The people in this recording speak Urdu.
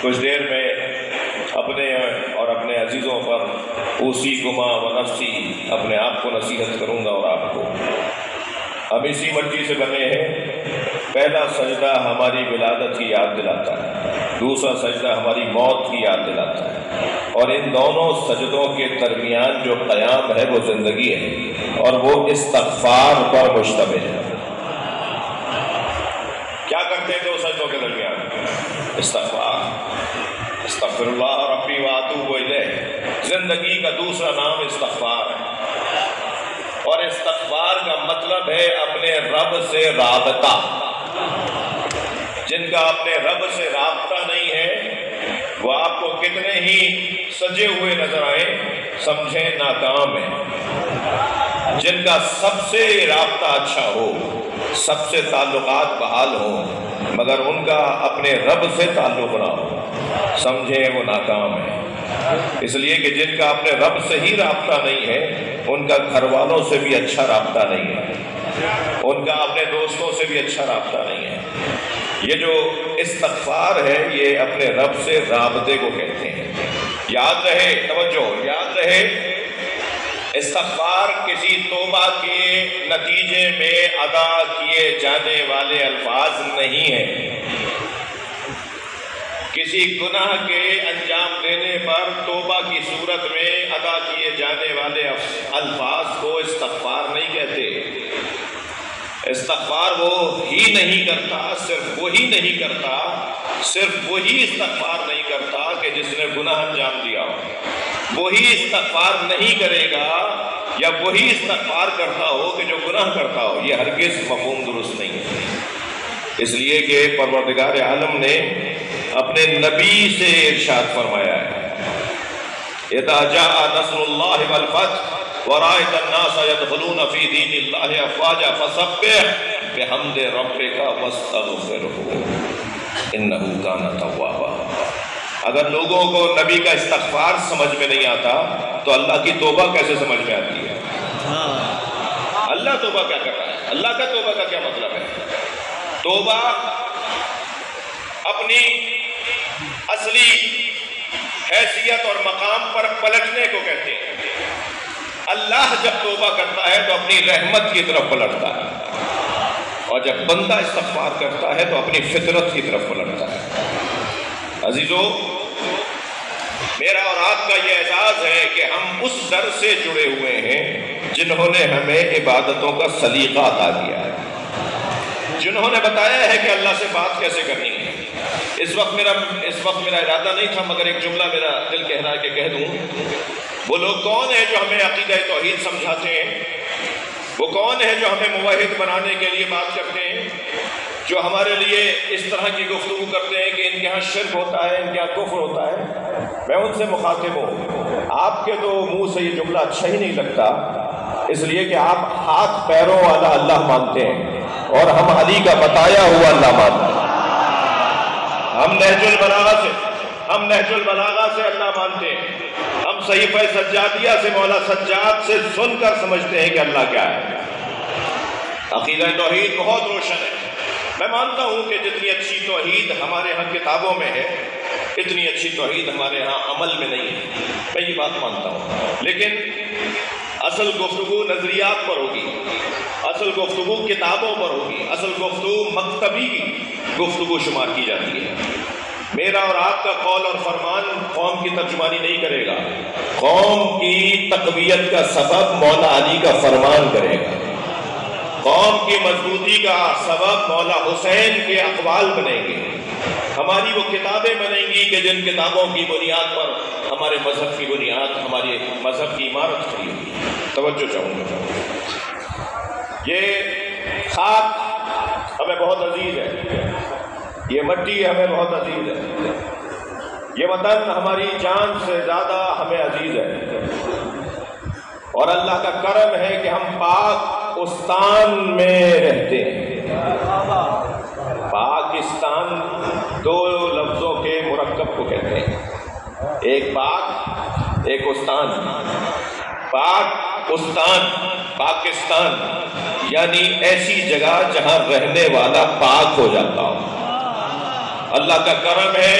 کچھ دیر میں اپنے اور اپنے عزیزوں پر اوصیکما و نفسی اپنے آپ کو نصیحت کروں گا اور آپ کو۔ ہم اسی مٹی سے بنے ہیں۔ پہلا سجدہ ہماری ولادت کی یاد دلاتا ہے، دوسرا سجدہ ہماری موت کی یاد دلاتا ہے، اور ان دونوں سجدوں کے درمیان جو قیام ہے وہ زندگی ہے، اور وہ استغفار پر مشتمل ہے۔ کیا کرتے ہیں دو سجدوں کے درمیان؟ استغفار، استغفر اللہ ربی واتوب الیہ۔ زندگی کا دوسرا نام استغفار ہے، اور استغفار کا مطلب ہے اپنے رب سے رابطہ۔ جن کا اپنے رب سے رابطہ نہیں ہے وہ آپ کو کتنے ہی سجے ہوئے نظر آئیں، سمجھیں ناکام ہیں۔ جن کا سب سے رابطہ اچھا ہو، سب سے تعلقات بحال ہوں، مگر ان کا اپنے رب سے تعلق نہ ہو، سمجھیں وہ ناکام ہے۔ اس لیے کہ جن کا اپنے رب سے ہی رابطہ نہیں ہے ان کا گھر والوں سے بھی اچھا رابطہ نہیں ہے، ان کا اپنے دوستوں سے بھی اچھا رابطہ نہیں ہے۔ یہ جو استغفار ہے یہ اپنے رب سے رابطے کو کہتے ہیں۔ یاد رہے، توجہ، یاد رہے، استغفار کسی توبہ کے نتیجے میں ادا کیے جانے والے الفاظ نہیں ہیں۔ کسی گناہ کے انجام دینے پر توبہ کی صورت میں ادا کیے جانے والے الفاظ کو استغفار نہیں کہتے۔ استغفار وہ ہی نہیں کرتا، صرف وہی نہیں کرتا، صرف وہی استغفار نہیں کرتا کہ جس نے گناہ انجام دیا ہو۔ وہی استغفار نہیں کرے گا یا وہی استغفار کرتا ہو کہ جو گناہ کرتا ہو۔ یہ ہرگز مفہوم درست نہیں ہے، اس لیے کہ پروردگار عالم نے اپنے نبی سے ارشاد فرمایا ہے، اذا جاء نصر اللہ والفتح ورأيت الناس يدخلون في دين الله افواجا فسبح بحمد ربك واستغفره انه كان توابا۔ اگر لوگوں کو نبی کا استغفار سمجھ میں نہیں آتا تو اللہ کی توبہ کیسے سمجھ میں آتی ہے؟ اللہ توبہ کیا کر رہا ہے؟ اللہ کا توبہ کا کیا مطلب ہے؟ توبہ اپنی اصلی حیثیت اور مقام پر پلٹنے کو کہتے ہیں۔ اللہ جب توبہ کرتا ہے تو اپنی رحمت کی طرف پلٹتا ہے، اور جب بندہ استغفار کرتا ہے تو اپنی فطرت کی طرف پلٹتا ہے۔ عزیزو، میرا اور آپ کا یہ اعزاز ہے کہ ہم اس در سے جڑے ہوئے ہیں جنہوں نے ہمیں عبادتوں کا سلیقہ عطا کیا ہے، جنہوں نے بتایا ہے کہ اللہ سے بات کیسے کرنی ہے۔ اس وقت میرا ارادہ نہیں تھا، مگر ایک جملہ میرا دل کہہ رہا ہے کہ کہہ دوں۔ وہ لوگ کون ہیں جو ہمیں عقیدہ توحید سمجھاتے ہیں؟ وہ کون ہیں جو ہمیں موحد بنانے کے لیے بات کرتے ہیں؟ جو ہمارے لیے اس طرح کی گفتگو کرتے ہیں کہ ان کے ہاں شرک ہوتا ہے، ان کے ہاں کفر ہوتا ہے؟ میں ان سے مخاطب ہوں۔ آپ کے تو منہ سے یہ جملہ اچھا ہی نہیں لگتا، اس لیے کہ آپ ہاتھ پیروں والا اللہ مانتے ہیں اور ہم علی کا بتایا ہوا اللہ مانتے ہیں۔ ہم نہج البلاغہ سے اللہ مانتے ہیں، ہم صحیفہ سجادیہ سے مولا سجاد سے سن کر سمجھتے ہیں کہ اللہ کیا ہے۔ عقیدہ توحید بہت روشن ہے۔ میں مانتا ہوں کہ جتنی اچھی توحید ہمارے ہاں کتابوں میں ہے اتنی اچھی توحید ہمارے ہاں عمل میں نہیں ہے، میں یہ بات مانتا ہوں۔ لیکن اصل گفتگو نظریات پر ہوگی، اصل گفتگو کتابوں پر ہوگی، اصل گفتگو مکتبی گفتگو شمار کی جاتی ہے۔ میرا اور آپ کا قول اور فرمان قوم کی ترجمانی نہیں کرے گا، قوم کی تقویت کا سبب مولا علی کا فرمان کرے گا، قوم کی مضبوطی کا سبب مولا حسین کے اقوال بنیں گے، ہماری وہ کتابیں بنیں گی کہ جن کتابوں کی بنیاد پر ہمارے مذہب کی بنیاد، ہمارے مذہب کی عمارت کھڑی ہوگی۔ توجہ چاہوں گا، یہ خاک ہمیں بہت عزیز ہے، یہ مٹی ہمیں بہت عزیز ہے، یہ وطن ہماری جان سے زیادہ ہمیں عزیز ہے، اور اللہ کا کرم ہے کہ ہم پاکستان میں رہتے ہیں۔ پاکستان دو لفظوں کے مرکب کو کہتے ہیں، ایک پاک، ایک استان۔ پاکستان، پاکستان یعنی ایسی جگہ جہاں رہنے والا پاک ہو جاتا ہو۔ اللہ کا کرم ہے